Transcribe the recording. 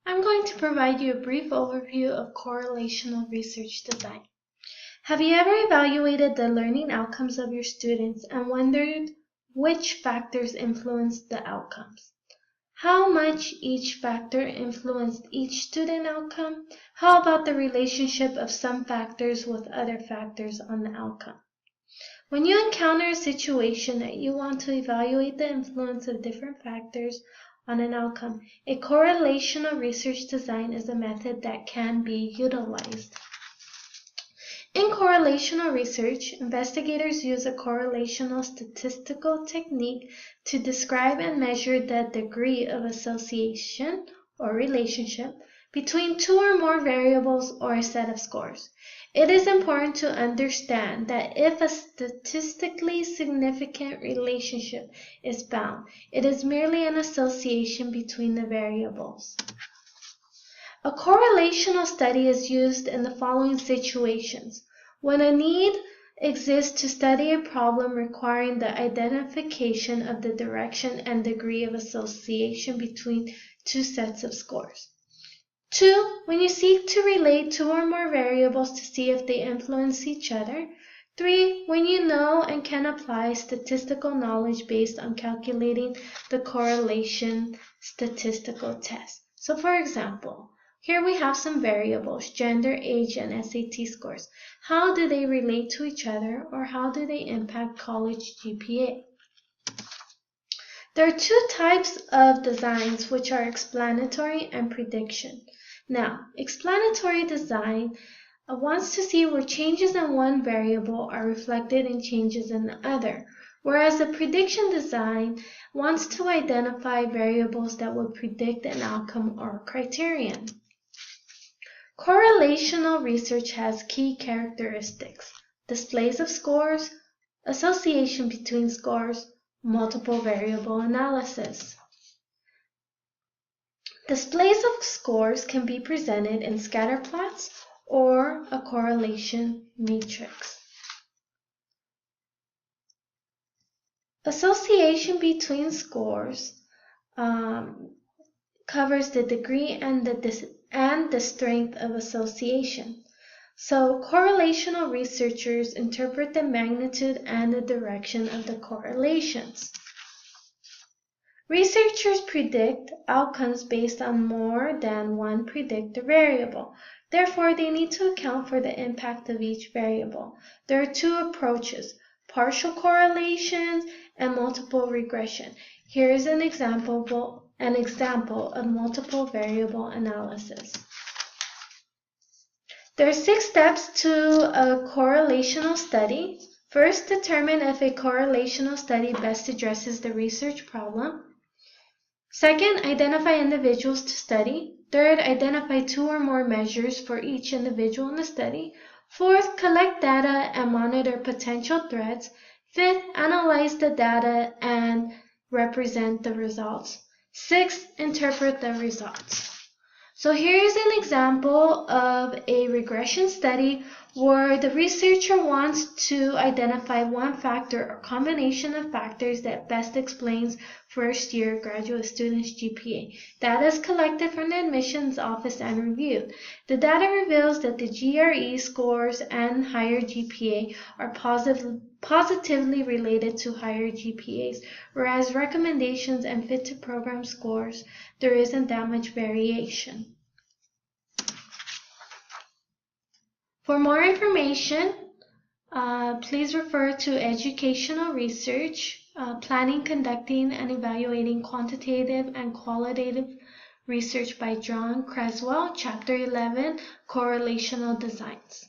I'm going to provide you a brief overview of correlational research design. Have you ever evaluated the learning outcomes of your students and wondered which factors influenced the outcomes? How much each factor influenced each student outcome? How about the relationship of some factors with other factors on the outcome? When you encounter a situation that you want to evaluate the influence of different factors on an outcome, a correlational research design is a method that can be utilized. In correlational research, investigators use a correlational statistical technique to describe and measure the degree of association or relationship between two or more variables or a set of scores. It is important to understand that if a statistically significant relationship is found, it is merely an association between the variables. A correlational study is used in the following situations: when a need exists to study a problem requiring the identification of the direction and degree of association between two sets of scores. 2. When you seek to relate two or more variables to see if they influence each other. 3. When you know and can apply statistical knowledge based on calculating the correlation statistical test. So for example, here we have some variables: gender, age, and SAT scores. How do they relate to each other, or how do they impact college GPA? There are two types of designs, which are explanatory and prediction. Now, explanatory design wants to see where changes in one variable are reflected in changes in the other, whereas the prediction design wants to identify variables that would predict an outcome or criterion. Correlational research has key characteristics: displays of scores, association between scores, multiple variable analysis. Displays of scores can be presented in scatter plots or a correlation matrix. Association between scores covers the degree and the strength of association. So correlational researchers interpret the magnitude and the direction of the correlations. Researchers predict outcomes based on more than one predictor variable. Therefore, they need to account for the impact of each variable. There are two approaches: partial correlations and multiple regression. Here is an example of multiple variable analysis. There are 6 steps to a correlational study. First, determine if a correlational study best addresses the research problem. Second, identify individuals to study. Third, identify 2 or more measures for each individual in the study. Fourth, collect data and monitor potential threats. Fifth, analyze the data and represent the results. Sixth, interpret the results. So here's an example of a regression study where the researcher wants to identify one factor or combination of factors that best explains first-year graduate students' GPA. Data is collected from the admissions office and reviewed. The data reveals that the GRE scores and higher GPA are positively related to higher GPAs, whereas recommendations and fit-to-program scores, there isn't that much variation. For more information, please refer to Educational Research, Planning, Conducting, and Evaluating Quantitative and Qualitative Research by John Creswell, Chapter 11, Correlational Designs.